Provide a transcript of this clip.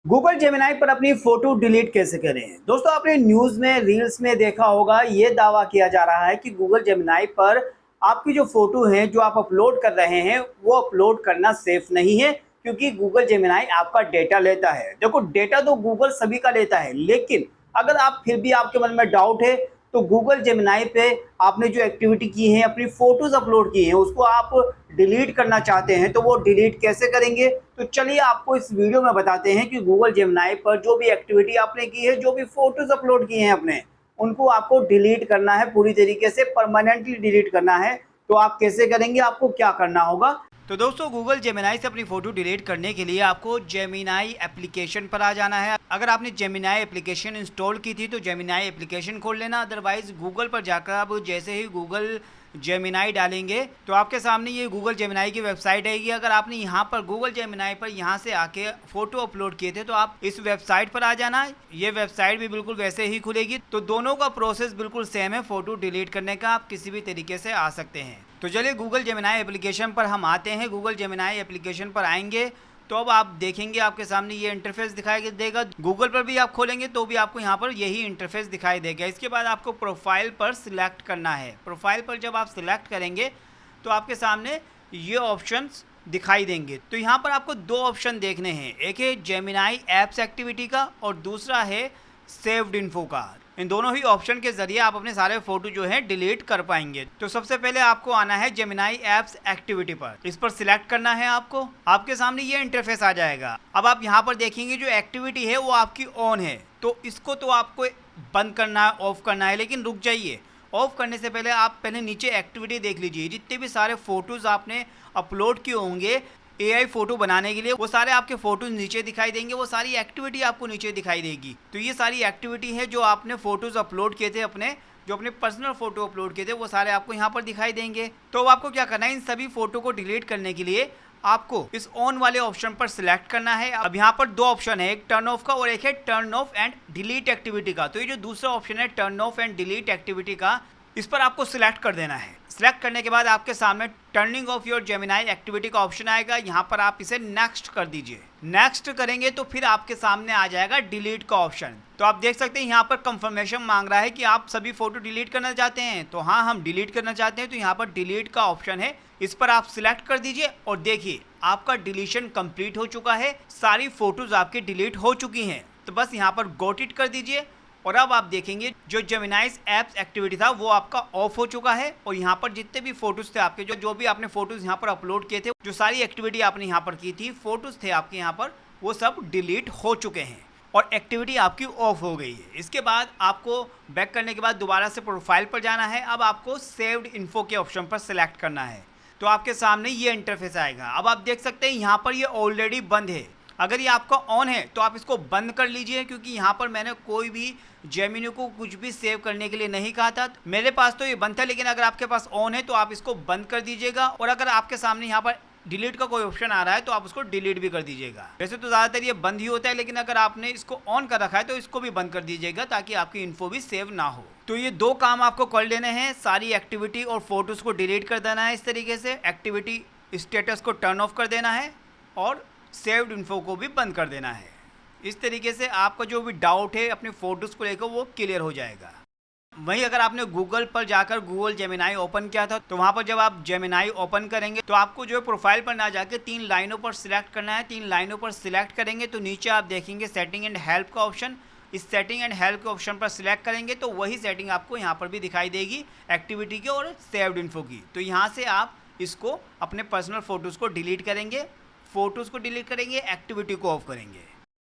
Google Gemini पर अपनी photo delete कैसे करें। दोस्तों, आपने न्यूज में रील्स में देखा होगा, ये दावा किया जा रहा है कि गूगल जेमिनाई पर आपकी जो फोटो है जो आप अपलोड कर रहे हैं वो अपलोड करना सेफ नहीं है, क्योंकि गूगल जेमिनाई आपका डेटा लेता है। देखो, डेटा तो गूगल सभी का लेता है, लेकिन अगर आप फिर भी आपके मन में डाउट है तो गूगल जेमिनाई पे आपने जो एक्टिविटी की है, अपनी फोटोज अपलोड की हैं, उसको आप डिलीट करना चाहते हैं तो वो डिलीट कैसे करेंगे। तो चलिए आपको इस वीडियो में बताते हैं कि गूगल जेमिनाई पर जो भी एक्टिविटी आपने की है, जो भी फोटोज अपलोड किए हैं अपने, उनको आपको डिलीट करना है, पूरी तरीके से परमानेंटली डिलीट करना है। तो आप कैसे करेंगे, आपको क्या करना होगा। तो दोस्तों, गूगल जेमिनाई से अपनी फोटो डिलीट करने के लिए आपको जेमिनाई एप्लीकेशन पर आ जाना है। अगर आपने जेमिनाई एप्लीकेशन इंस्टॉल की थी तो जेमिनाई एप्लीकेशन खोल लेना। अदरवाइज गूगल पर जाकर आप जैसे ही गूगल जेमिनाई डालेंगे तो आपके सामने ये गूगल जेमिनाई की वेबसाइट आएगी। अगर आपने यहाँ पर गूगल जेमिनाई पर यहाँ से आके फोटो अपलोड किए थे तो आप इस वेबसाइट पर आ जाना। ये वेबसाइट भी बिल्कुल वैसे ही खुलेगी। तो दोनों का प्रोसेस बिल्कुल सेम है। फोटो डिलीट करने का आप किसी भी तरीके से आ सकते हैं। तो चलिए गूगल जेमिनाई एप्लीकेशन पर हम आते हैं। गूगल जेमिनाई एप्लीकेशन पर आएंगे तो अब आप देखेंगे आपके सामने ये इंटरफेस दिखाई देगा। गूगल पर भी आप खोलेंगे तो भी आपको यहाँ पर यही इंटरफेस दिखाई देगा। इसके बाद आपको प्रोफाइल पर सिलेक्ट करना है। प्रोफाइल पर जब आप सिलेक्ट करेंगे तो आपके सामने ये ऑप्शंस दिखाई देंगे। तो यहाँ पर आपको दो ऑप्शन देखने हैं, एक है जेमिनाई एप्स एक्टिविटी का और दूसरा है सेव्ड इन्फो का। इन दोनों ही ऑप्शन के जरिए आप अपने सारे फोटो जो है डिलीट कर पाएंगे। तो सबसे पहले आपको आना है जेमिनाई एप्स एक्टिविटी पर, इस पर सिलेक्ट करना है आपको। आपके सामने ये इंटरफेस आ जाएगा। अब आप यहाँ पर देखेंगे जो एक्टिविटी है वो आपकी ऑन है, तो इसको तो आपको बंद करना है, ऑफ करना है। लेकिन रुक जाइए, ऑफ करने से पहले आप पहले नीचे एक्टिविटी देख लीजिए। जितने भी सारे फोटोज़ आपने अपलोड किए होंगे एआई फोटो बनाने के लिए, वो सारे आपके फोटोज नीचे दिखाई देंगे, वो सारी एक्टिविटी आपको नीचे दिखाई देगी। तो ये सारी एक्टिविटी है जो आपने फोटोज अपलोड किए थे, जो अपने पर्सनल फोटो अपलोड किए थे, वो सारे आपको यहाँ पर दिखाई देंगे। तो आपको क्या करना है, इन सभी फोटो को डिलीट करने के लिए आपको इस ऑन वाले ऑप्शन पर सिलेक्ट करना है। अब यहाँ पर दो ऑप्शन है, एक टर्न ऑफ का और एक है turn off and delete activity का। तो ये जो दूसरा ऑप्शन है turn off and delete activity का, इस पर आपको सिलेक्ट कर देना है। सिलेक्ट करने के बाद आपके सामने turning of your Gemini activity का ऑप्शन आएगा। यहाँ पर आप इसे नेक्स्ट कर दीजिए। नेक्स्ट करेंगे तो फिर आपके सामने आ जाएगा डिलीट का ऑप्शन। तो आप देख सकते हैं यहाँ पर कंफर्मेशन मांग रहा है कि आप सभी फोटो डिलीट करना चाहते हैं। तो हाँ, हम डिलीट करना चाहते हैं। तो यहाँ पर डिलीट का ऑप्शन है, इस पर आप सिलेक्ट कर दीजिए और देखिए आपका डिलीशन कंप्लीट हो चुका है। सारी फोटोज आपकी डिलीट हो चुकी हैं। तो बस यहाँ पर गॉट इट कर दीजिए और अब आप देखेंगे जो जेमिनाई एप्स एक्टिविटी था वो आपका ऑफ हो चुका है। और यहाँ पर जितने भी फोटोज थे आपके, जो भी आपने फोटोज यहाँ पर अपलोड किए थे, जो सारी एक्टिविटी आपने यहाँ पर की थी, फोटोज थे आपके यहाँ पर, वो सब डिलीट हो चुके हैं और एक्टिविटी आपकी ऑफ हो गई है। इसके बाद आपको बैक करने के बाद दोबारा से प्रोफाइल पर जाना है। अब आपको सेव्ड इन्फो के ऑप्शन पर सिलेक्ट करना है। तो आपके सामने ये इंटरफेस आएगा। अब आप देख सकते हैं यहाँ पर ये ऑलरेडी बंद है। अगर ये आपका ऑन है तो आप इसको बंद कर लीजिए, क्योंकि यहाँ पर मैंने कोई भी जेमिनी को कुछ भी सेव करने के लिए नहीं कहा था। मेरे पास तो ये बंद था, लेकिन अगर आपके पास ऑन है तो आप इसको बंद कर दीजिएगा। और अगर आपके सामने यहाँ पर डिलीट का कोई ऑप्शन आ रहा है तो आप उसको डिलीट भी कर दीजिएगा। वैसे तो ज़्यादातर ये बंद ही होता है, लेकिन अगर आपने इसको ऑन कर रखा है तो इसको भी बंद कर दीजिएगा, ताकि आपकी इन्फो भी सेव ना हो। तो ये दो काम आपको कर लेने हैं, सारी एक्टिविटी और फोटोज़ को डिलीट कर देना है। इस तरीके से एक्टिविटी स्टेटस को टर्न ऑफ कर देना है और सेव्ड इन्फो को भी बंद कर देना है। इस तरीके से आपका जो भी डाउट है अपने फोटोज़ को लेकर वो क्लियर हो जाएगा। वहीं अगर आपने गूगल पर जाकर गूगल जेमिनाई ओपन किया था तो वहाँ पर जब आप जेमिनाई ओपन करेंगे तो आपको जो है प्रोफाइल पर ना जाकर 3 लाइनों पर सिलेक्ट करना है। 3 लाइनों पर सिलेक्ट करेंगे तो नीचे आप देखेंगे सेटिंग एंड हेल्प का ऑप्शन। इस सेटिंग एंड हेल्प के ऑप्शन पर सिलेक्ट करेंगे तो वही सेटिंग आपको यहाँ पर भी दिखाई देगी, एक्टिविटी की और सेव्ड इन्फो की। तो यहाँ से आप इसको अपने पर्सनल फोटोज़ को डिलीट करेंगे, फोटोज़ को डिलीट करेंगे, एक्टिविटी को ऑफ करेंगे।